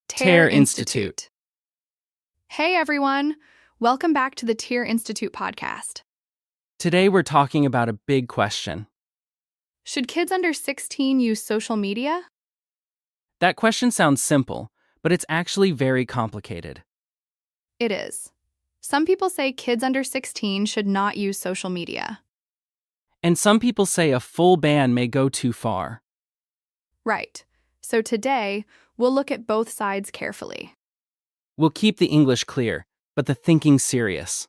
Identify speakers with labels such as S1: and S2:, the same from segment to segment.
S1: Tear Institute.
S2: Hey everyone, welcome back to the Tear Institute podcast.
S1: Today we're talking about a big question.
S2: Should kids under 16 use social media?
S1: That question sounds simple, but it's actually very complicated.
S2: It is. Some people say kids under 16 should not use social media.
S1: And some people say a full ban may go too far.
S2: Right. So today, we'll look at both sides carefully.
S1: We'll keep the English clear, but the thinking serious.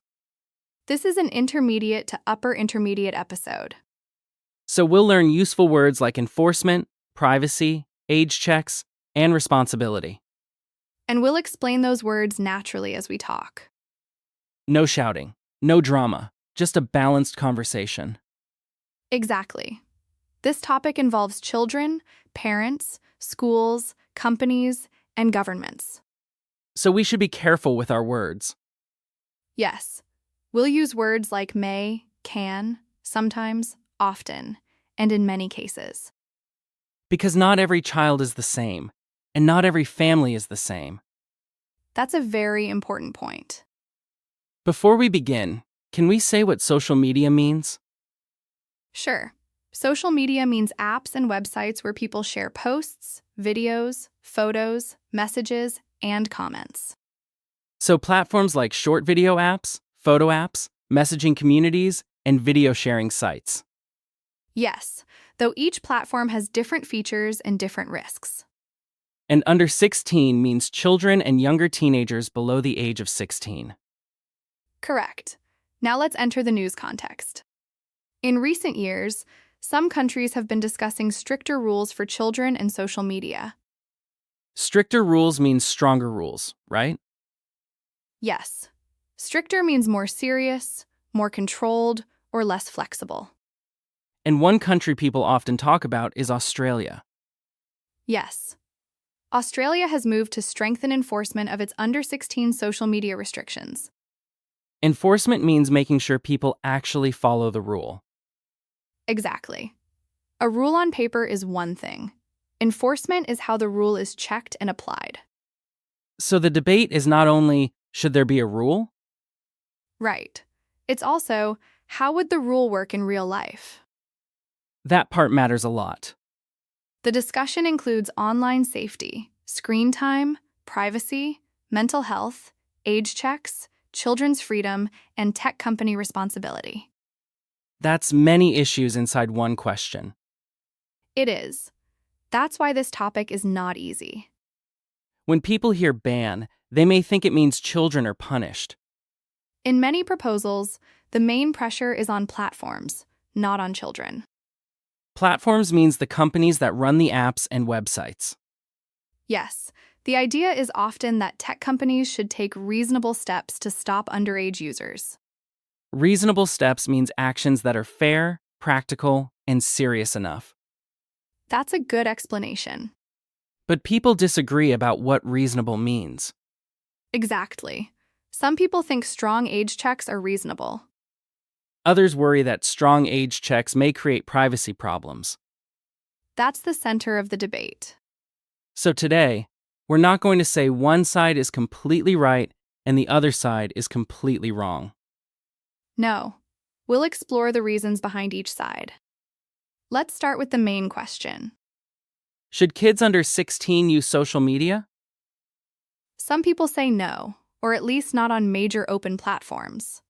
S2: This is an intermediate to upper intermediate episode.
S1: So we'll learn useful words like enforcement, privacy, age checks, and responsibility.
S2: And we'll explain those words naturally as we talk.
S1: No shouting, no drama, just a balanced conversation.
S2: Exactly. This topic involves children, parents, schools, companies, and governments.
S1: So we should be careful with our words.
S2: Yes, we'll use words like may, can, sometimes, often, and in many cases.
S1: Because not every child is the same, and not every family is the same.
S2: That's a very important point.
S1: Before we begin, can we say what social media means?
S2: Sure. Social media means apps and websites where people share posts, videos, photos, messages, and comments.
S1: So platforms like short video apps, photo apps, messaging communities, and video sharing sites.
S2: Yes, though each platform has different features and different risks.
S1: And under 16 means children and younger teenagers below the age of 16.
S2: Correct. Now let's enter the news context. In recent years, some countries have been discussing stricter rules for children and social media.
S1: Stricter rules means stronger rules, right?
S2: Yes. Stricter means more serious, more controlled, or less flexible.
S1: And one country people often talk about is Australia.
S2: Yes. Australia has moved to strengthen enforcement of its under 16 social media restrictions.
S1: Enforcement means making sure people actually follow the rule.
S2: Exactly. A rule on paper is one thing. Enforcement is how the rule is checked and applied.
S1: So the debate is not only, should there be a rule?
S2: Right. It's also, how would the rule work in real life?
S1: That part matters a lot.
S2: The discussion includes online safety, screen time, privacy, mental health, age checks, children's freedom, and tech company responsibility.
S1: That's many issues inside one question.
S2: It is. That's why this topic is not easy.
S1: When people hear ban, they may think it means children are punished.
S2: In many proposals, the main pressure is on platforms, not on children.
S1: Platforms means the companies that run the apps and websites.
S2: Yes, the idea is often that tech companies should take reasonable steps to stop underage users.
S1: Reasonable steps means actions that are fair, practical, and serious enough.
S2: That's a good explanation.
S1: But people disagree about what reasonable means.
S2: Exactly. Some people think strong age checks are reasonable.
S1: Others worry that strong age checks may create privacy problems.
S2: That's the center of the debate.
S1: So today, we're not going to say one side is completely right and the other side is completely wrong.
S2: No, we'll explore the reasons behind each side. Let's start with the main question.
S1: Should kids under 16 use social media?
S2: Some people say no, or at least not on major open platforms.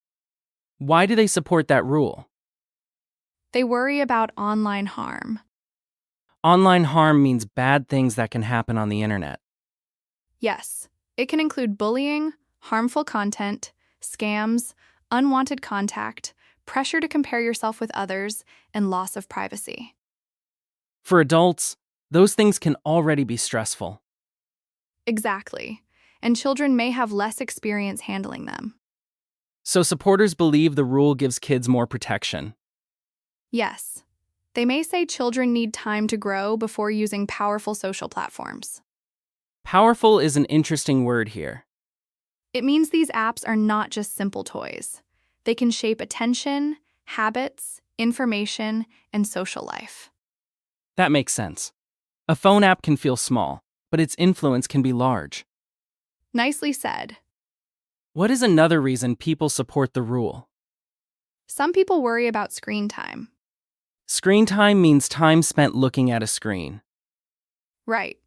S1: Why do they support that rule?
S2: They worry about online harm.
S1: Online harm means bad things that can happen on the internet.
S2: Yes, it can include bullying, harmful content, scams, unwanted contact, pressure to compare yourself with others, and loss of privacy.
S1: For adults, those things can already be stressful.
S2: Exactly, and children may have less experience handling them.
S1: So supporters believe the rule gives kids more protection.
S2: Yes, they may say children need time to grow before using powerful social platforms.
S1: Powerful is an interesting word here.
S2: It means these apps are not just simple toys. They can shape attention, habits, information, and social life.
S1: That makes sense. A phone app can feel small, but its influence can be large.
S2: Nicely said.
S1: What is another reason people support the rule?
S2: Some people worry about screen time.
S1: Screen time means time spent looking at a screen.
S2: Right.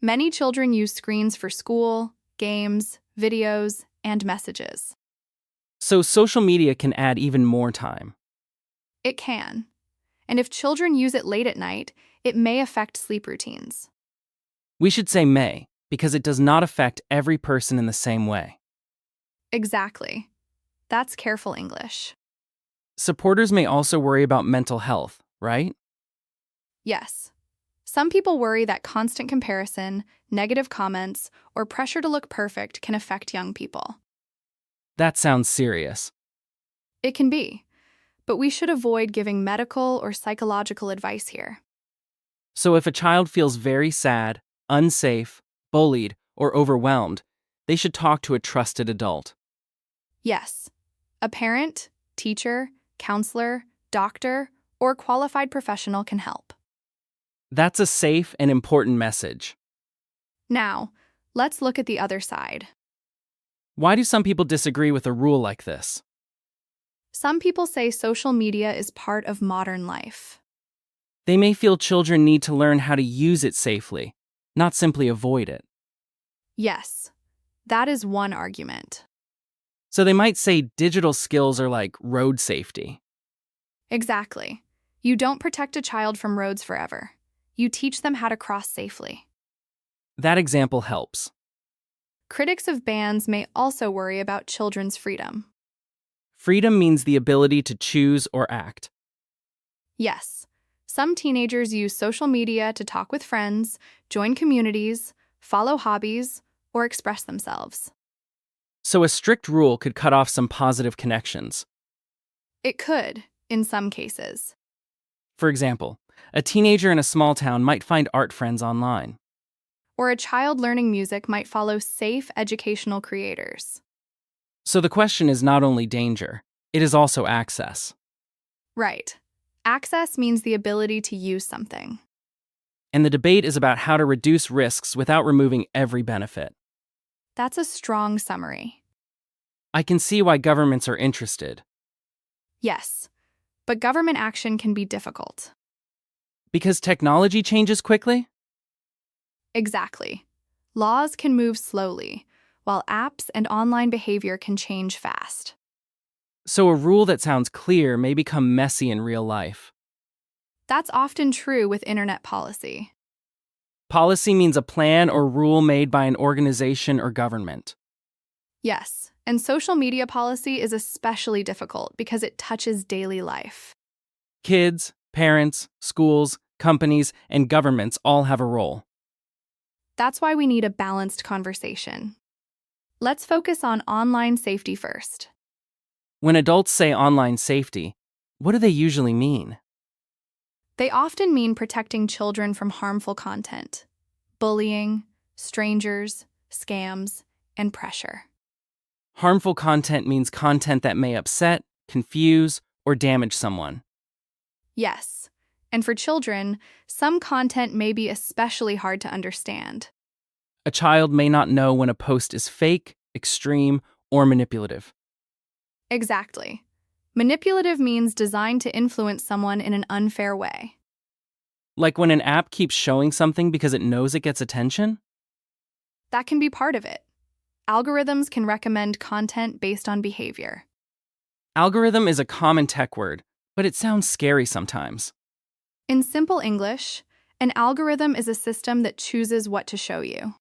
S2: Many children use screens for school, games, videos, and messages.
S1: So social media can add even more time.
S2: It can. And if children use it late at night, it may affect sleep routines.
S1: We should say may, because it does not affect every person in the same way.
S2: Exactly. That's careful English.
S1: Supporters may also worry about mental health, right?
S2: Yes. Some people worry that constant comparison, negative comments, or pressure to look perfect can affect young people.
S1: That sounds serious.
S2: It can be, but we should avoid giving medical or psychological advice here.
S1: So if a child feels very sad, unsafe, bullied, or overwhelmed, they should talk to a trusted adult.
S2: Yes, a parent, teacher, counselor, doctor, or qualified professional can help.
S1: That's a safe and important message.
S2: Now, let's look at the other side.
S1: Why do some people disagree with a rule like this?
S2: Some people say social media is part of modern life.
S1: They may feel children need to learn how to use it safely, not simply avoid it.
S2: Yes, that is one argument.
S1: So they might say digital skills are like road safety.
S2: Exactly. You don't protect a child from roads forever. You teach them how to cross safely.
S1: That example helps.
S2: Critics of bans may also worry about children's freedom.
S1: Freedom means the ability to choose or act.
S2: Yes, some teenagers use social media to talk with friends, join communities, follow hobbies, or express themselves.
S1: So a strict rule could cut off some positive connections.
S2: It could, in some cases.
S1: For example, a teenager in a small town might find art friends online.
S2: Or a child learning music might follow safe educational creators.
S1: So the question is not only danger, it is also access.
S2: Right. Access means the ability to use something.
S1: And the debate is about how to reduce risks without removing every benefit.
S2: That's a strong summary.
S1: I can see why governments are interested.
S2: Yes, but government action can be difficult.
S1: Because technology changes quickly?
S2: Exactly. Laws can move slowly, while apps and online behavior can change fast.
S1: So a rule that sounds clear may become messy in real life.
S2: That's often true with internet policy.
S1: Policy means a plan or rule made by an organization or government.
S2: Yes, and social media policy is especially difficult because it touches daily life.
S1: Kids, parents, schools, companies, and governments all have a role.
S2: That's why we need a balanced conversation. Let's focus on online safety first.
S1: When adults say online safety, what do they usually mean?
S2: They often mean protecting children from harmful content, bullying, strangers, scams, and pressure.
S1: Harmful content means content that may upset, confuse, or damage someone.
S2: Yes, and for children, some content may be especially hard to understand.
S1: A child may not know when a post is fake, extreme, or manipulative.
S2: Exactly. Manipulative means designed to influence someone in an unfair way.
S1: Like when an app keeps showing something because it knows it gets attention?
S2: That can be part of it. Algorithms can recommend content based on behavior.
S1: Algorithm is a common tech word, but it sounds scary sometimes.
S2: In simple English, an algorithm is a system that chooses what to show you.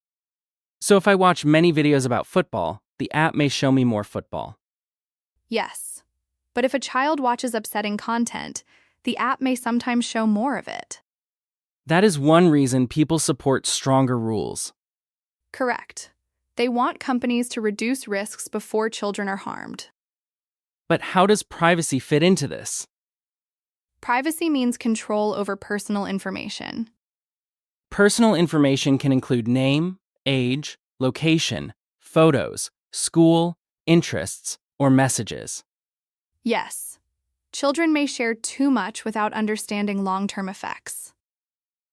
S1: So if I watch many videos about football, the app may show me more football.
S2: Yes, but if a child watches upsetting content, the app may sometimes show more of it.
S1: That is one reason people support stronger rules.
S2: Correct. They want companies to reduce risks before children are harmed.
S1: But how does privacy fit into this?
S2: Privacy means control over personal information.
S1: Personal information can include name, age, location, photos, school, interests, or messages.
S2: Yes, children may share too much without understanding long-term effects.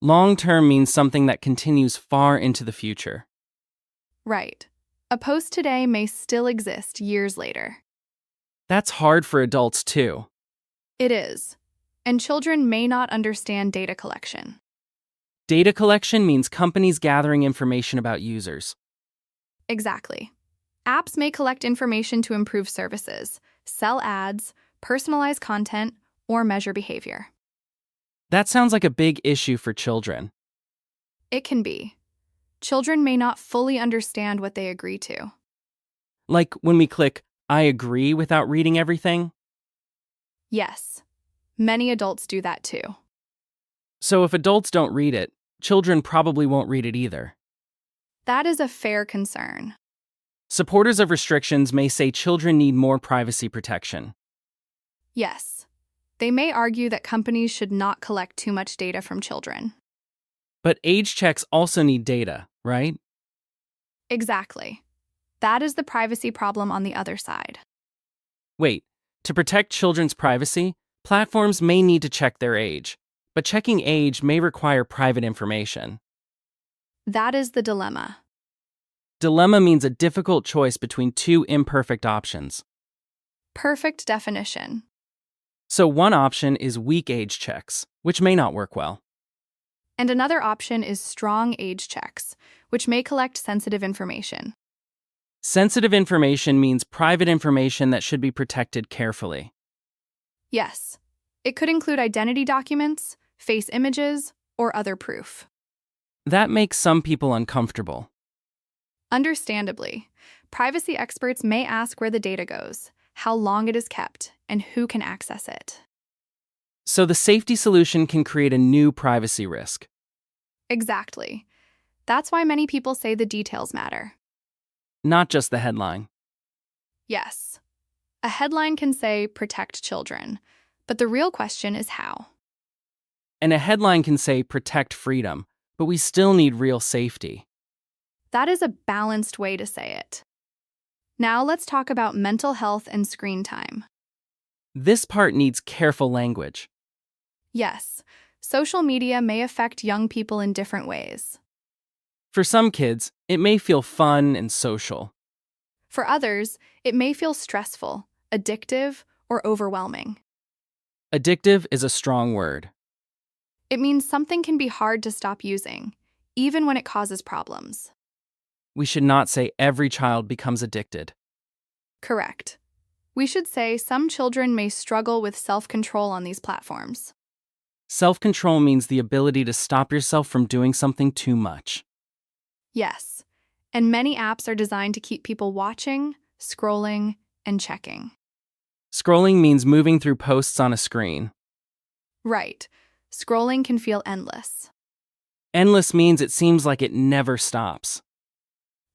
S1: Long term means something that continues far into the future.
S2: Right. A post today may still exist years later.
S1: That's hard for adults too.
S2: It is. And children may not understand data collection.
S1: Data collection means companies gathering information about users.
S2: Exactly. Apps may collect information to improve services, sell ads, personalize content, or measure behavior.
S1: That sounds like a big issue for children.
S2: It can be. Children may not fully understand what they agree to.
S1: Like when we click, I agree without reading everything.
S2: Yes, many adults do that too.
S1: So if adults don't read it, children probably won't read it either.
S2: That is a fair concern.
S1: Supporters of restrictions may say children need more privacy protection.
S2: Yes, they may argue that companies should not collect too much data from children.
S1: But age checks also need data, right?
S2: Exactly. That is the privacy problem on the other side.
S1: Wait, to protect children's privacy, platforms may need to check their age, but checking age may require private information.
S2: That is the dilemma.
S1: Dilemma means a difficult choice between two imperfect options.
S2: Perfect definition.
S1: So one option is weak age checks, which may not work well.
S2: And another option is strong age checks, which may collect sensitive information.
S1: Sensitive information means private information that should be protected carefully.
S2: Yes, it could include identity documents, face images, or other proof.
S1: That makes some people uncomfortable.
S2: Understandably, privacy experts may ask where the data goes, how long it is kept, and who can access it.
S1: So the safety solution can create a new privacy risk.
S2: Exactly. That's why many people say the details matter.
S1: Not just the headline.
S2: Yes, a headline can say protect children, but the real question is how.
S1: And a headline can say protect freedom, but we still need real safety.
S2: That is a balanced way to say it. Now let's talk about mental health and screen time.
S1: This part needs careful language.
S2: Yes, social media may affect young people in different ways.
S1: For some kids, it may feel fun and social.
S2: For others, it may feel stressful, addictive, or overwhelming.
S1: Addictive is a strong word.
S2: It means something can be hard to stop using, even when it causes problems.
S1: We should not say every child becomes addicted.
S2: Correct. We should say some children may struggle with self-control on these platforms.
S1: Self-control means the ability to stop yourself from doing something too much.
S2: Yes, and many apps are designed to keep people watching, scrolling, and checking.
S1: Scrolling means moving through posts on a screen.
S2: Right. Scrolling can feel endless.
S1: Endless means it seems like it never stops.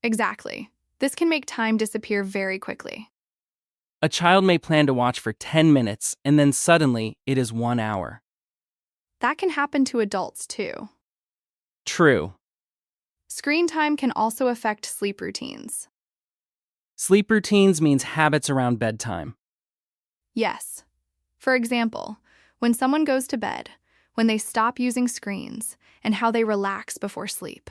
S2: Exactly. This can make time disappear very quickly.
S1: A child may plan to watch for 10 minutes and then suddenly it is 1 hour.
S2: That can happen to adults too.
S1: True.
S2: Screen time can also affect sleep routines.
S1: Sleep routines means habits around bedtime.
S2: Yes. For example, when someone goes to bed, when they stop using screens, and how they relax before sleep.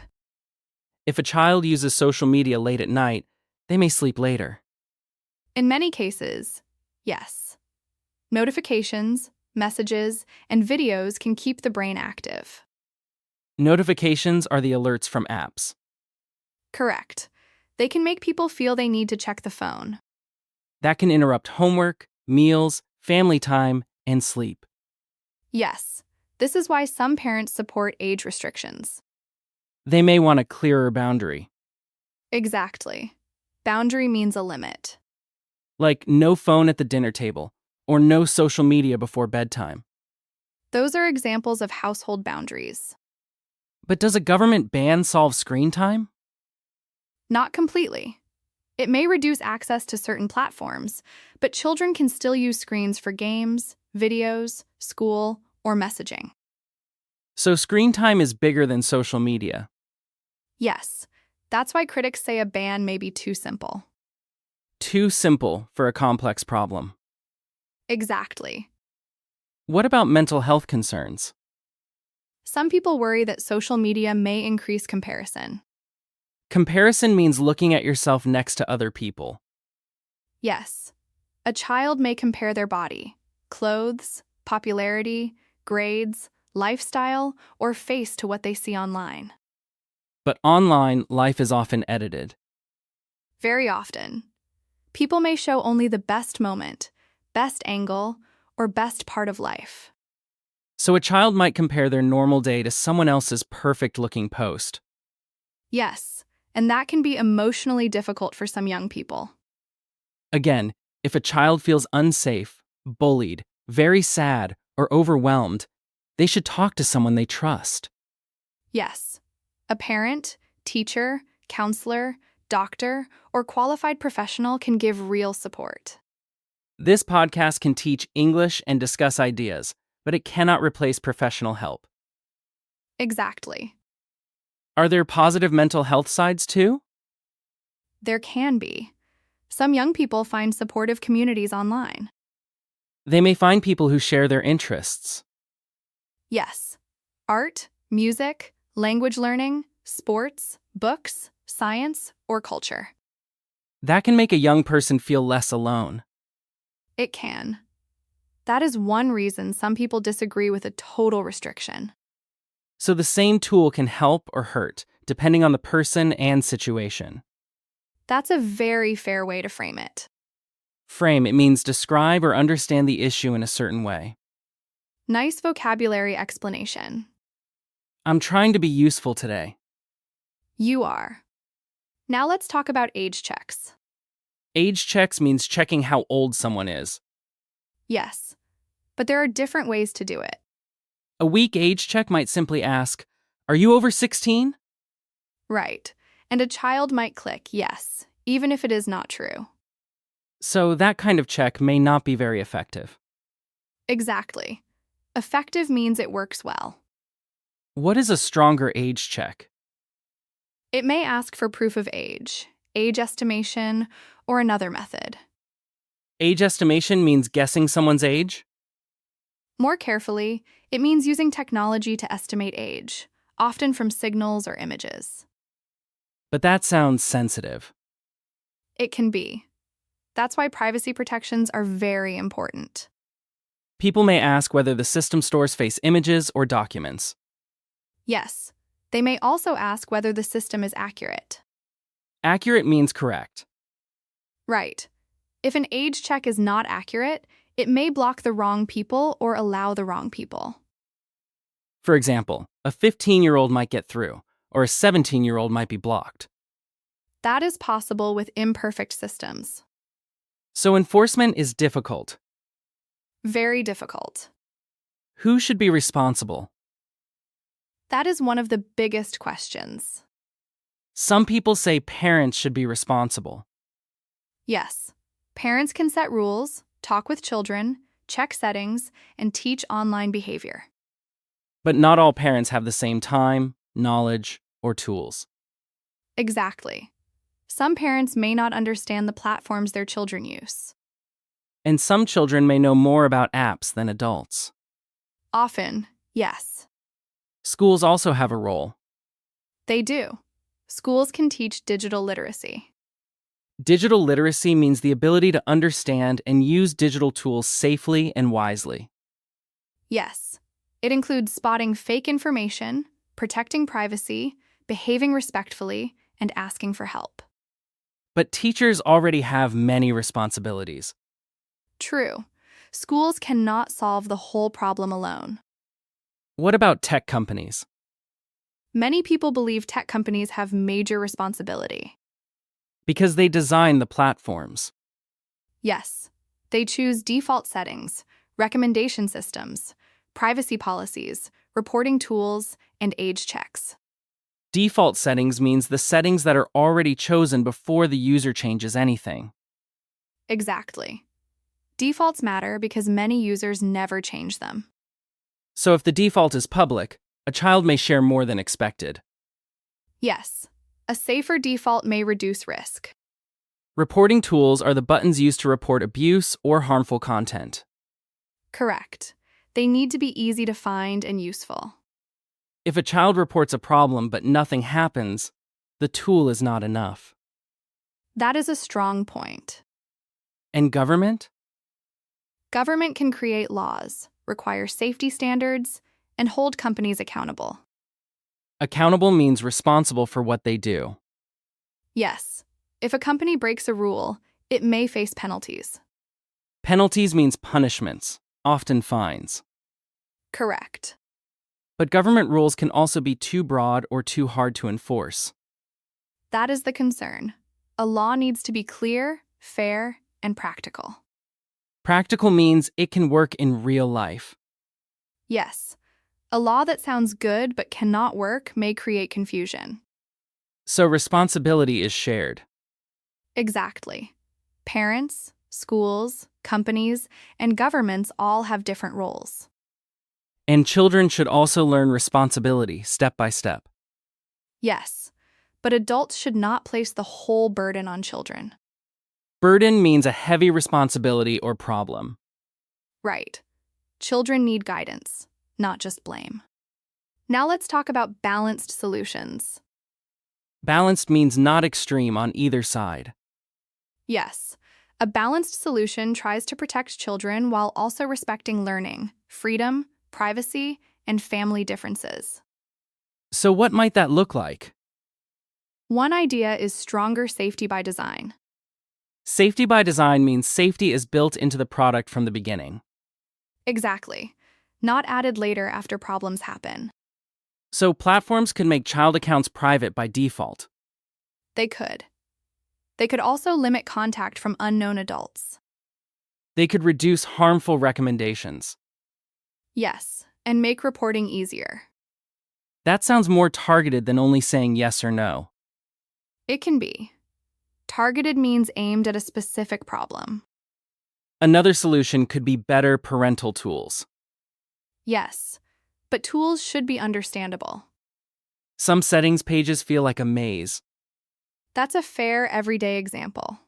S1: If a child uses social media late at night, they may sleep later.
S2: In many cases, yes. Notifications, messages, and videos can keep the brain active.
S1: Notifications are the alerts from apps.
S2: Correct. They can make people feel they need to check the phone.
S1: That can interrupt homework, meals, family time, and sleep.
S2: Yes, this is why some parents support age restrictions.
S1: They may want a clearer boundary,
S2: Exactly. Boundary means a limit.
S1: like no phone at the dinner table or no social media before bedtime.
S2: Those are examples of household boundaries.
S1: But does a government ban solve screen time?
S2: Not completely. It may reduce access to certain platforms, but children can still use screens for games, videos, school, or messaging.
S1: So screen time is bigger than social media.
S2: Yes, that's why critics say a ban may be too simple.
S1: Too simple for a complex problem.
S2: Exactly.
S1: What about mental health concerns?
S2: Some people worry that social media may increase comparison.
S1: Comparison means looking at yourself next to other people.
S2: Yes, a child may compare their body, clothes, popularity, grades, lifestyle, or face to what they see online.
S1: But online, life is often edited.
S2: Very often, people may show only the best moment, best angle, or best part of life.
S1: So a child might compare their normal day to someone else's perfect-looking post.
S2: Yes, and that can be emotionally difficult for some young people.
S1: Again, if a child feels unsafe, bullied, very sad, or overwhelmed, they should talk to someone they trust.
S2: Yes, a parent, teacher, counselor, doctor, or qualified professional can give real support.
S1: This podcast can teach English and discuss ideas, but it cannot replace professional help.
S2: Exactly.
S1: Are there positive mental health sides too?
S2: There can be. Some young people find supportive communities online.
S1: They may find people who share their interests.
S2: Yes, art, music, language learning, sports, books, science, or culture.
S1: That can make a young person feel less alone.
S2: It can. That is one reason some people disagree with a total restriction.
S1: So the same tool can help or hurt, depending on the person and situation.
S2: That's a very fair way to frame it.
S1: Frame, it means describe or understand the issue in a certain way.
S2: Nice vocabulary explanation.
S1: I'm trying to be useful today.
S2: You are. Now let's talk about age checks.
S1: Age checks means checking how old someone is.
S2: Yes, but there are different ways to do it.
S1: A weak age check might simply ask, "Are you over 16?"
S2: Right, and a child might click yes, even if it is not true.
S1: So that kind of check may not be very effective.
S2: Exactly. Effective means it works well.
S1: What is a stronger age check?
S2: It may ask for proof of age estimation, or another method.
S1: Age estimation means guessing someone's age?
S2: More carefully, it means using technology to estimate age, often from signals or images.
S1: But that sounds sensitive.
S2: It can be. That's why privacy protections are very important.
S1: People may ask whether the system stores face images or documents.
S2: Yes, they may also ask whether the system is accurate.
S1: Accurate means correct.
S2: Right. If an age check is not accurate, it may block the wrong people or allow the wrong people.
S1: For example, a 15-year-old might get through, or a 17-year-old might be blocked.
S2: That is possible with imperfect systems.
S1: So enforcement is difficult.
S2: Very difficult.
S1: Who should be responsible?
S2: That is one of the biggest questions.
S1: Some people say parents should be responsible.
S2: Yes, parents can set rules, talk with children, check settings, and teach online behavior.
S1: But not all parents have the same time, knowledge, or tools.
S2: Exactly. Some parents may not understand the platforms their children use.
S1: And some children may know more about apps than adults.
S2: Often, yes.
S1: Schools also have a role.
S2: They do. Schools can teach digital literacy.
S1: Digital literacy means the ability to understand and use digital tools safely and wisely.
S2: Yes. It includes spotting fake information, protecting privacy, behaving respectfully, and asking for help.
S1: But teachers already have many responsibilities.
S2: True. Schools cannot solve the whole problem alone.
S1: What about tech companies?
S2: Many people believe tech companies have major responsibility.
S1: Because they design the platforms.
S2: Yes, they choose default settings, recommendation systems, privacy policies, reporting tools, and age checks.
S1: Default settings means the settings that are already chosen before the user changes anything.
S2: Exactly. Defaults matter because many users never change them.
S1: So if the default is public, a child may share more than expected.
S2: Yes, a safer default may reduce risk.
S1: Reporting tools are the buttons used to report abuse or harmful content.
S2: Correct. They need to be easy to find and useful.
S1: If a child reports a problem but nothing happens, the tool is not enough.
S2: That is a strong point.
S1: And government?
S2: Government can create laws, require safety standards, and hold companies accountable.
S1: Accountable means responsible for what they do.
S2: Yes, if a company breaks a rule, it may face penalties.
S1: Penalties means punishments, often fines.
S2: Correct.
S1: But government rules can also be too broad or too hard to enforce.
S2: That is the concern. A law needs to be clear, fair, and practical.
S1: Practical means it can work in real life.
S2: Yes, a law that sounds good but cannot work may create confusion.
S1: So responsibility is shared.
S2: Exactly. Parents, schools, companies, and governments all have different roles.
S1: And children should also learn responsibility step by step.
S2: Yes, but adults should not place the whole burden on children.
S1: Burden means a heavy responsibility or problem.
S2: Right. Children need guidance, not just blame. Now let's talk about balanced solutions.
S1: Balanced means not extreme on either side.
S2: Yes, a balanced solution tries to protect children while also respecting learning, freedom, privacy, and family differences.
S1: So what might that look like?
S2: One idea is stronger safety by design.
S1: Safety by design means safety is built into the product from the beginning.
S2: Exactly. Not added later after problems happen.
S1: So platforms could make child accounts private by default.
S2: They could. They could also limit contact from unknown adults.
S1: They could reduce harmful recommendations.
S2: Yes, and make reporting easier.
S1: That sounds more targeted than only saying yes or no.
S2: It can be. Targeted means aimed at a specific problem.
S1: Another solution could be better parental tools.
S2: Yes, but tools should be understandable.
S1: Some settings pages feel like a maze.
S2: That's a fair everyday example.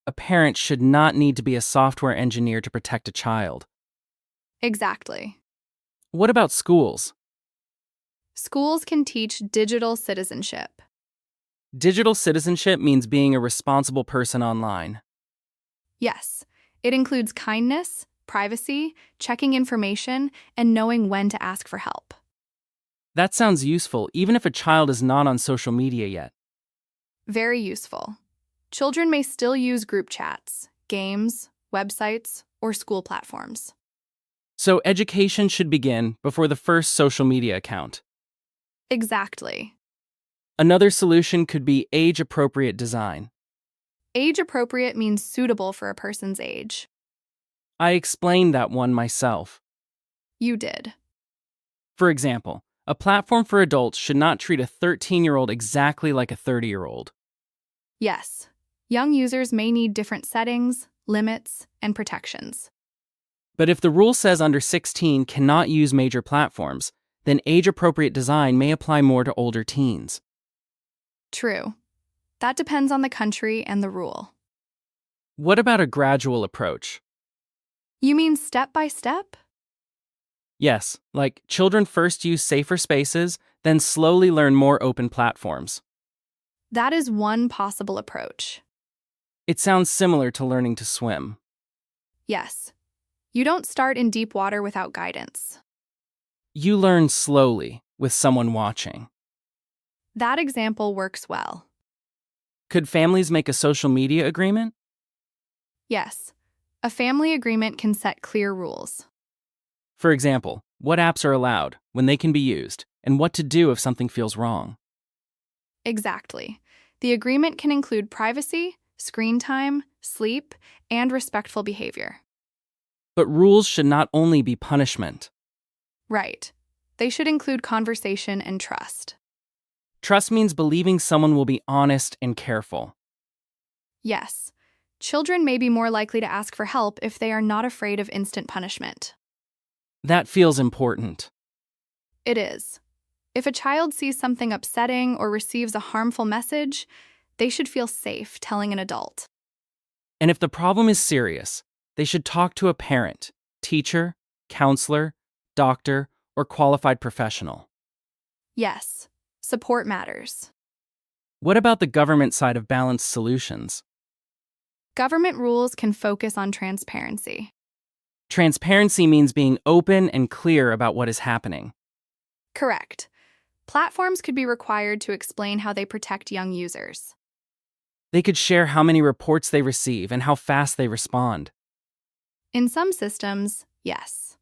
S1: A parent should not need to be a software engineer to protect a child.
S2: Exactly.
S1: What about schools?
S2: Schools can teach digital citizenship.
S1: Digital citizenship means being a responsible person online.
S2: Yes, it includes kindness, privacy, checking information, and knowing when to ask for help.
S1: That sounds useful even if a child is not on social media yet.
S2: Very useful. Children may still use group chats, games, websites, or school platforms.
S1: So education should begin before the first social media account.
S2: Exactly.
S1: Another solution could be age-appropriate design.
S2: Age-appropriate means suitable for a person's age.
S1: I explained that one myself.
S2: You did.
S1: For example, a platform for adults should not treat a 13-year-old exactly like a 30-year-old.
S2: Yes, young users may need different settings, limits, and protections.
S1: But if the rule says under 16 cannot use major platforms, then age-appropriate design may apply more to older teens.
S2: True. That depends on the country and the rule.
S1: What about a gradual approach?
S2: You mean step by step?
S1: Yes, like children first use safer spaces, then slowly learn more open platforms.
S2: That is one possible approach.
S1: It sounds similar to learning to swim.
S2: Yes. You don't start in deep water without guidance.
S1: You learn slowly, with someone watching.
S2: That example works well.
S1: Could families make a social media agreement?
S2: Yes. A family agreement can set clear rules.
S1: For example, what apps are allowed, when they can be used, and what to do if something feels wrong.
S2: Exactly. The agreement can include privacy, screen time, sleep, and respectful behavior.
S1: But rules should not only be punishment.
S2: Right. They should include conversation and trust.
S1: Trust means believing someone will be honest and careful.
S2: Yes. Children may be more likely to ask for help if they are not afraid of instant punishment.
S1: That feels important.
S2: It is. If a child sees something upsetting or receives a harmful message, they should feel safe telling an adult.
S1: And if the problem is serious, they should talk to a parent, teacher, counselor, doctor, or qualified professional.
S2: Yes, support matters.
S1: What about the government side of balanced solutions?
S2: Government rules can focus on transparency.
S1: Transparency means being open and clear about what is happening.
S2: Correct. Platforms could be required to explain how they protect young users.
S1: They could share how many reports they receive and how fast they respond.
S2: In some systems, yes.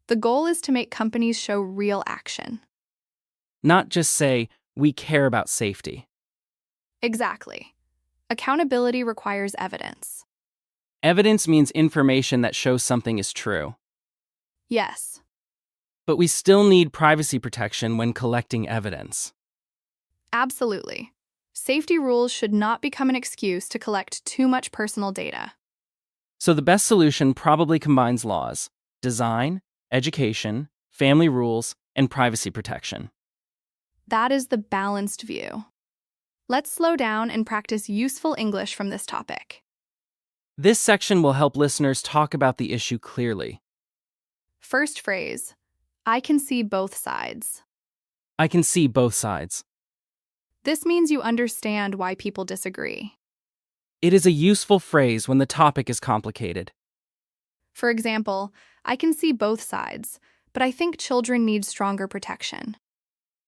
S2: The goal is to make companies show real action.
S1: Not just say, we care about safety.
S2: Exactly. Accountability requires evidence.
S1: Evidence means information that shows something is true.
S2: Yes.
S1: But we still need privacy protection when collecting evidence.
S2: Absolutely. Safety rules should not become an excuse to collect too much personal data.
S1: So the best solution probably combines laws, design, education, family rules, and privacy protection.
S2: That is the balanced view. Let's slow down and practice useful English from this topic.
S1: This section will help listeners talk about the issue clearly.
S2: First phrase, I can see both sides.
S1: I can see both sides.
S2: This means you understand why people disagree.
S1: It is a useful phrase when the topic is complicated.
S2: For example, I can see both sides, but I think children need stronger protection.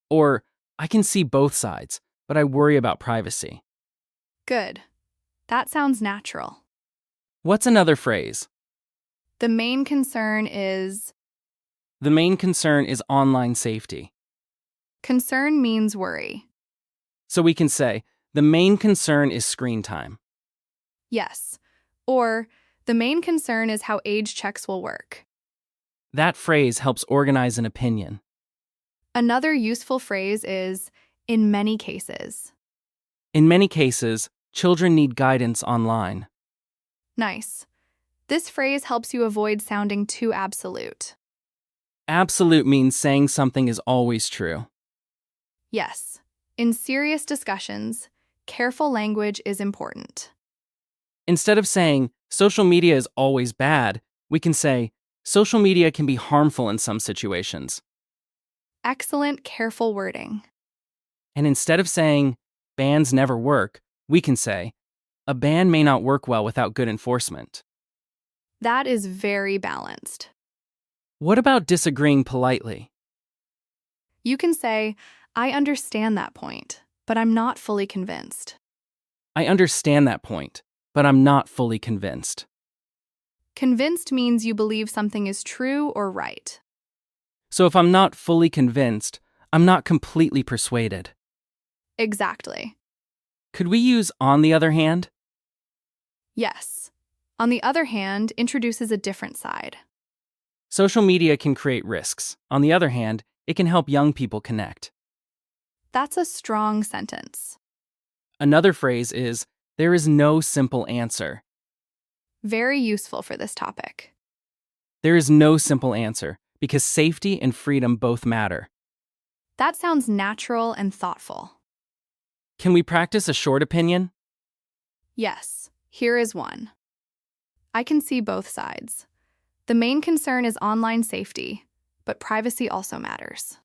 S1: Or, I can see both sides, but I worry about privacy.
S2: Good. That sounds natural.
S1: What's another phrase?
S2: The main concern is...
S1: The main concern is online safety.
S2: Concern means worry.
S1: So we can say, the main concern is screen time.
S2: Yes. Or, the main concern is how age checks will work.
S1: That phrase helps organize an opinion.
S2: Another useful phrase is, in many cases.
S1: In many cases, children need guidance online.
S2: Nice. This phrase helps you avoid sounding too absolute.
S1: Absolute means saying something is always true.
S2: Yes. In serious discussions, careful language is important.
S1: Instead of saying, social media is always bad, we can say, social media can be harmful in some situations.
S2: Excellent, careful wording.
S1: And instead of saying, bans never work, we can say, a ban may not work well without good enforcement.
S2: That is very balanced.
S1: What about disagreeing politely?
S2: You can say, I understand that point, but I'm not fully convinced.
S1: I understand that point, but I'm not fully convinced.
S2: Convinced means you believe something is true or right.
S1: So if I'm not fully convinced, I'm not completely persuaded.
S2: Exactly.
S1: Could we use on the other hand?
S2: Yes. On the other hand, introduces a different side.
S1: Social media can create risks. On the other hand, it can help young people connect.
S2: That's a strong sentence.
S1: Another phrase is, there is no simple answer.
S2: Very useful for this topic.
S1: There is no simple answer, because safety and freedom both matter.
S2: That sounds natural and thoughtful.
S1: Can we practice a short opinion?
S2: Yes, here is one. I can see both sides. The main concern is online safety, but privacy also matters.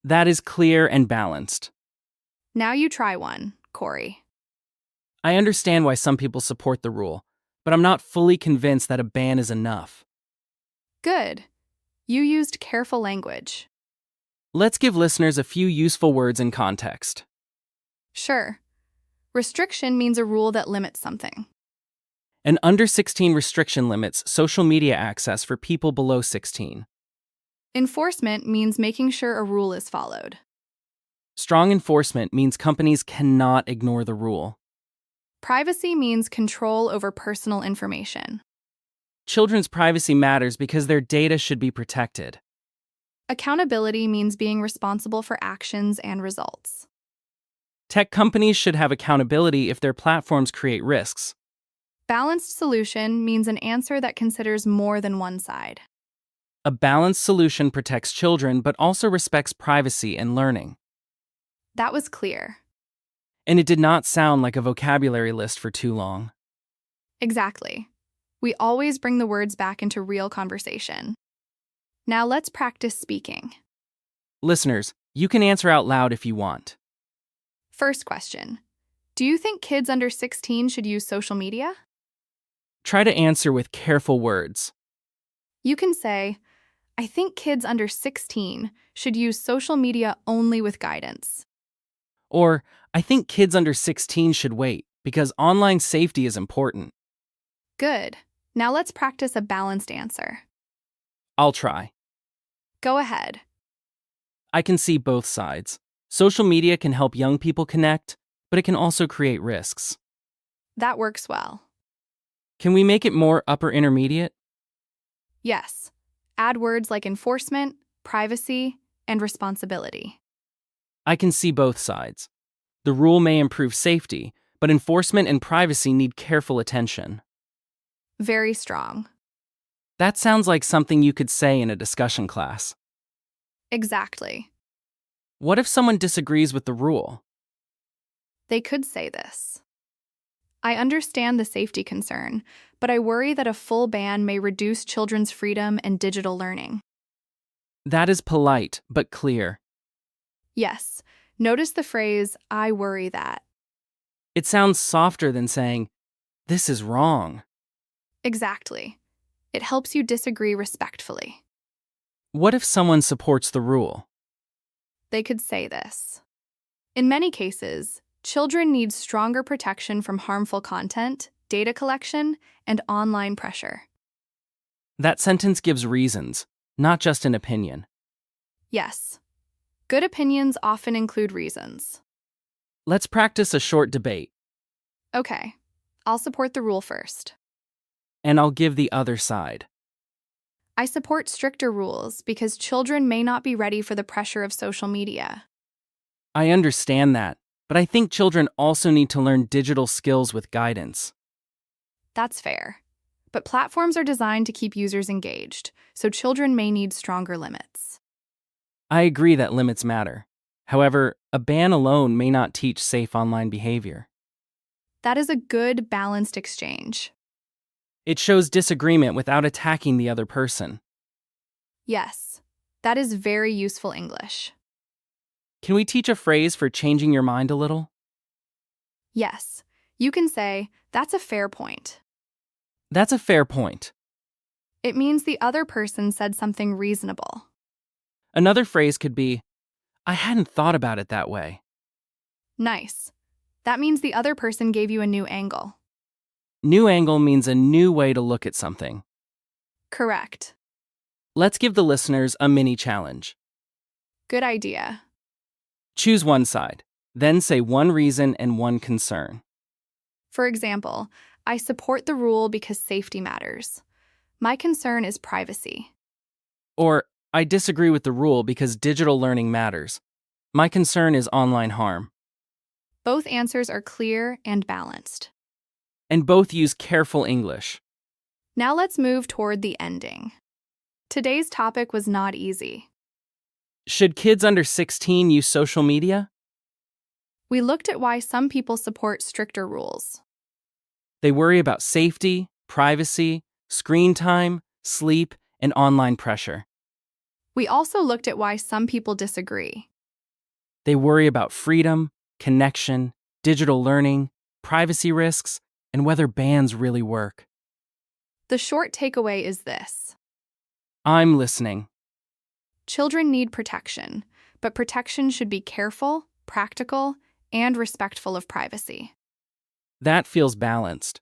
S1: That is clear and balanced.
S2: Now you try one, Corey.
S1: I understand why some people support the rule, but I'm not fully convinced that a ban is enough.
S2: Good. You used careful language.
S1: Let's give listeners a few useful words in context.
S2: Sure. Restriction means a rule that limits something.
S1: An under 16 restriction limits social media access for people below 16.
S2: Enforcement means making sure a rule is followed.
S1: Strong enforcement means companies cannot ignore the rule.
S2: Privacy means control over personal information.
S1: Children's privacy matters because their data should be protected.
S2: Accountability means being responsible for actions and results.
S1: Tech companies should have accountability if their platforms create risks.
S2: Balanced solution means an answer that considers more than one side.
S1: A balanced solution protects children but also respects privacy and learning.
S2: That was clear.
S1: And it did not sound like a vocabulary list for too long.
S2: Exactly. We always bring the words back into real conversation. Now let's practice speaking.
S1: Listeners, You can answer out loud if you want.
S2: First question. Do you think kids under 16 should use social media?
S1: Try to answer with careful words.
S2: You can say, I think kids under 16 should use social media only with guidance.
S1: Or, I think kids under 16 should wait because online safety is important.
S2: Good. Now let's practice a balanced answer.
S1: I'll try.
S2: Go ahead.
S1: I can see both sides. Social media can help young people connect, but it can also create risks.
S2: That works well.
S1: Can we make it more upper intermediate?
S2: Yes. Add words like enforcement, privacy, and responsibility.
S1: I can see both sides. The rule may improve safety, but enforcement and privacy need careful attention.
S2: Very strong.
S1: That sounds like something you could say in a discussion class.
S2: Exactly.
S1: What if someone disagrees with the rule?
S2: They could say this. I understand the safety concern, but I worry that a full ban may reduce children's freedom and digital learning.
S1: That is polite, but clear.
S2: Yes. Notice the phrase, I worry that.
S1: It sounds softer than saying, this is wrong.
S2: Exactly. It helps you disagree respectfully.
S1: What if someone supports the rule?
S2: They could say this. In many cases, children need stronger protection from harmful content, data collection, and online pressure.
S1: That sentence gives reasons, not just an opinion.
S2: Yes. Good opinions often include reasons.
S1: Let's practice a short debate,
S2: Okay. I'll support the rule first.
S1: and I'll give the other side.
S2: I support stricter rules because children may not be ready for the pressure of social media.
S1: I understand that, but I think children also need to learn digital skills with guidance.
S2: That's fair. But platforms are designed to keep users engaged, so children may need stronger limits.
S1: I agree that limits matter. However, a ban alone may not teach safe online behavior.
S2: That is a good, balanced exchange.
S1: It shows disagreement without attacking the other person.
S2: Yes, that is very useful English.
S1: Can we teach a phrase for changing your mind a little?
S2: Yes, you can say, that's a fair point.
S1: That's a fair point.
S2: It means the other person said something reasonable.
S1: Another phrase could be, I hadn't thought about it that way.
S2: Nice. That means the other person gave you a new angle.
S1: New angle means a new way to look at something.
S2: Correct.
S1: Let's give the listeners a mini challenge.
S2: Good idea.
S1: Choose one side, then say one reason and one concern.
S2: For example, I support the rule because safety matters. My concern is privacy.
S1: Or, I disagree with the rule because digital learning matters. My concern is online harm.
S2: Both answers are clear and balanced.
S1: And both use careful English.
S2: Now let's move toward the ending. Today's topic was not easy.
S1: Should kids under 16 use social media?
S2: We looked at why some people support stricter rules.
S1: They worry about safety, privacy, screen time, sleep, and online pressure.
S2: We also looked at why some people disagree.
S1: They worry about freedom, connection, digital learning, privacy risks, and whether bans really work.
S2: The short takeaway is this.
S1: I'm listening.
S2: Children need protection, but protection should be careful, practical, and respectful of privacy.
S1: That feels balanced.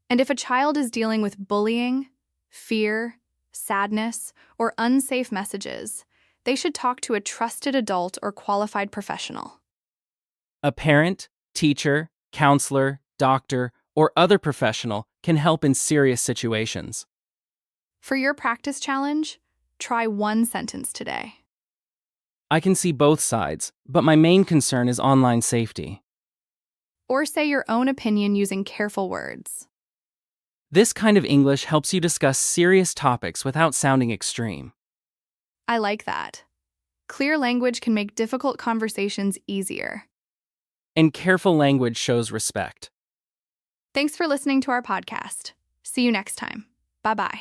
S2: And if a child is dealing with bullying, fear, sadness, or unsafe messages, they should talk to a trusted adult or qualified professional.
S1: A parent, teacher, counselor, doctor, or other professional can help in serious situations.
S2: For your practice challenge, try one sentence today.
S1: I can see both sides, but my main concern is online safety.
S2: Or say your own opinion using careful words.
S1: This kind of English helps you discuss serious topics without sounding extreme.
S2: I like that. Clear language can make difficult conversations easier.
S1: And careful language shows respect.
S2: Thanks for listening to our podcast. See you next time. Bye-bye.